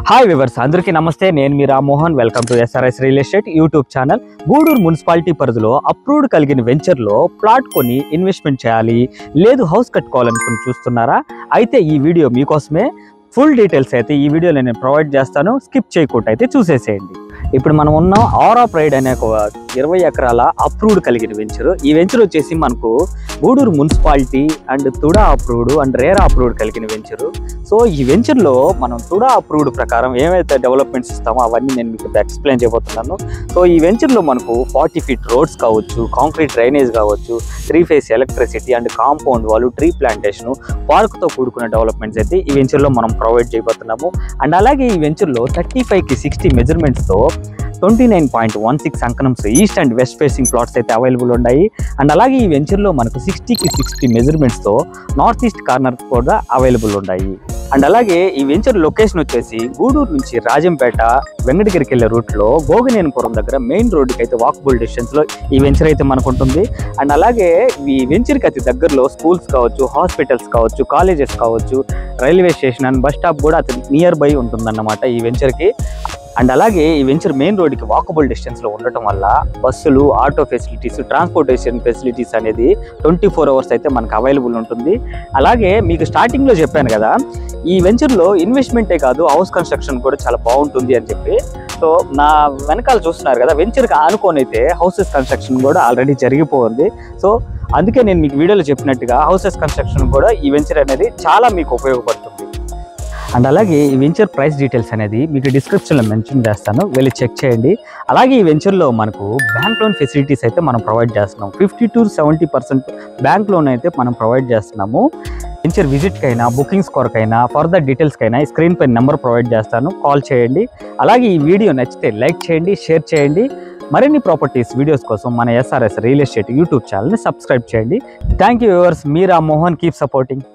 Hi viewers అందరికీ నమస్తే. నేను మీ Rammohan. Welcome to SRS real estate YouTube channel. Gudur municipality పరిధిలో అప్రూవ్డ్ కలిగిన వెంచర్లో ప్లాట్ కొని ఇన్వెస్ట్మెంట్ చేయాలి, లేదు హౌస్ కట్టుకోవాలనుకుని చూస్తున్నారా? అయితే ఈ వీడియో మీకోసమే. ఫుల్ డీటెయిల్స్ అయితే ఈ వీడియోలో నేను ప్రొవైడ్ చేస్తాను. స్కిప్ చేయకుండా అయితే చూసేసేయండి. ఇప్పుడు మనం ఉన్న ఆరా ప్రైడ్ అనే ఒక 20 ఎకరాల అప్రూవ్డ్ కలిగిన వెంచర్. ఈ వెంచర్ వచ్చేసి మనకు Gudur municipality and TUDA approved and RERA approved కలిగిన వెంచరు. సో ఈ వెంచర్లో మనం తుడా అప్రూవ్డ్ ప్రకారం ఏమైతే డెవలప్మెంట్స్ ఇస్తామో అవన్నీ నేను మీకు ఎక్స్ప్లెయిన్ చేయబోతున్నాను. సో ఈ వెంచర్లో మనకు 40 ఫీట్ రోడ్స్ కావచ్చు, కాంక్రీట్ డ్రైనేజ్ కావచ్చు, 3 ఫేస్ ఎలక్ట్రిసిటీ అండ్ కాంపౌండ్ వాళ్ళు, ట్రీ ప్లాంటేషన్, పార్క్తో కూడుకున్న డెవలప్మెంట్స్ అయితే ఈ వెంచర్లో మనం ప్రొవైడ్ చేయబోతున్నాము. అండ్ అలాగే ఈ వెంచర్లో 35కి 60 మెజర్మెంట్స్తో 29.16 అంకణంస్ east and west facing plots అయితే అవైలబుల్ ఉన్నాయి. అండ్ అలాగే ఈ వెంచర్లో మనకు 60కి 60 మెజర్మెంట్స్తో నార్త్ ఈస్ట్ కార్నర్ కూడా అవైలబుల్ ఉన్నాయి. అండ్ అలాగే ఈ వెంచర్ లొకేషన్ వచ్చేసి గూడూరు నుంచి రాజంపేట వెంకటగిరికి వెళ్ళే రూట్లో గోగనేనిపురం దగ్గర మెయిన్ రోడ్డుకి అయితే వాకబుల్ డిస్టెన్స్లో ఈ వెంచర్ అయితే మనకు ఉంటుంది. అండ్ అలాగే ఈ వెంచర్కి అతి దగ్గరలో స్కూల్స్ కావచ్చు, హాస్పిటల్స్ కావచ్చు, కాలేజెస్ కావచ్చు, railway station and bus stop కూడా అతి నియర్ బై ఉంటుందన్నమాట ఈ వెంచర్కి. అండ్ అలాగే ఈ వెంచర్ మెయిన్ రోడ్డుకి వాకబుల్ డిస్టెన్స్లో ఉండటం వల్ల బస్సులు, ఆటో ఫెసిలిటీస్, ట్రాన్స్పోర్టేషన్ ఫెసిలిటీస్ అనేది 24 అవర్స్ అయితే మనకు అవైలబుల్ ఉంటుంది. అలాగే మీకు స్టార్టింగ్లో చెప్పాను కదా, ఈ వెంచర్లో ఇన్వెస్ట్మెంటే కాదు హౌస్ కన్స్ట్రక్షన్ కూడా చాలా బాగుంటుంది అని చెప్పి. సో నా వెనకాల చూస్తున్నారు కదా, వెంచర్కి ఆనుకొని అయితే హౌసెస్ కన్స్ట్రక్షన్ కూడా ఆల్రెడీ జరిగిపోయింది. సో అందుకే నేను మీకు వీడియోలో చెప్పినట్టుగా హౌసెస్ కన్స్ట్రక్షన్ కూడా ఈ వెంచర్ అనేది చాలా మీకు ఉపయోగపడుతుంది. అండ్ అలాగే ఈ వెంచర్ ప్రైస్ డీటెయిల్స్ అనేది మీకు డిస్క్రిప్షన్లో మెన్షన్ చేస్తాను, వెళ్ళి చెక్ చేయండి. అలాగే ఈ వెంచర్లో మనకు బ్యాంక్ లోన్ ఫెసిలిటీస్ అయితే మనం ప్రొవైడ్ చేస్తున్నాం. 50 to 70% బ్యాంక్ లోన్ అయితే మనం ప్రొవైడ్ చేస్తున్నాము. వెంచర్ విజిట్కైనా, బుకింగ్స్ కొరకైనా, ఫర్దర్ డీటెయిల్స్కైనా ఈ స్క్రీన్ పై నెంబర్ ప్రొవైడ్ చేస్తాను, కాల్ చేయండి. అలాగే ఈ వీడియో నచ్చితే లైక్ చేయండి, షేర్ చేయండి. మరిన్ని ప్రాపర్టీస్ వీడియోస్ కోసం మన ఎస్ఆర్ఎస్ రియల్ ఎస్టేట్ యూట్యూబ్ ఛానల్ని సబ్స్క్రైబ్ చేయండి. Thank you viewers. Me Rammohan. Keep supporting.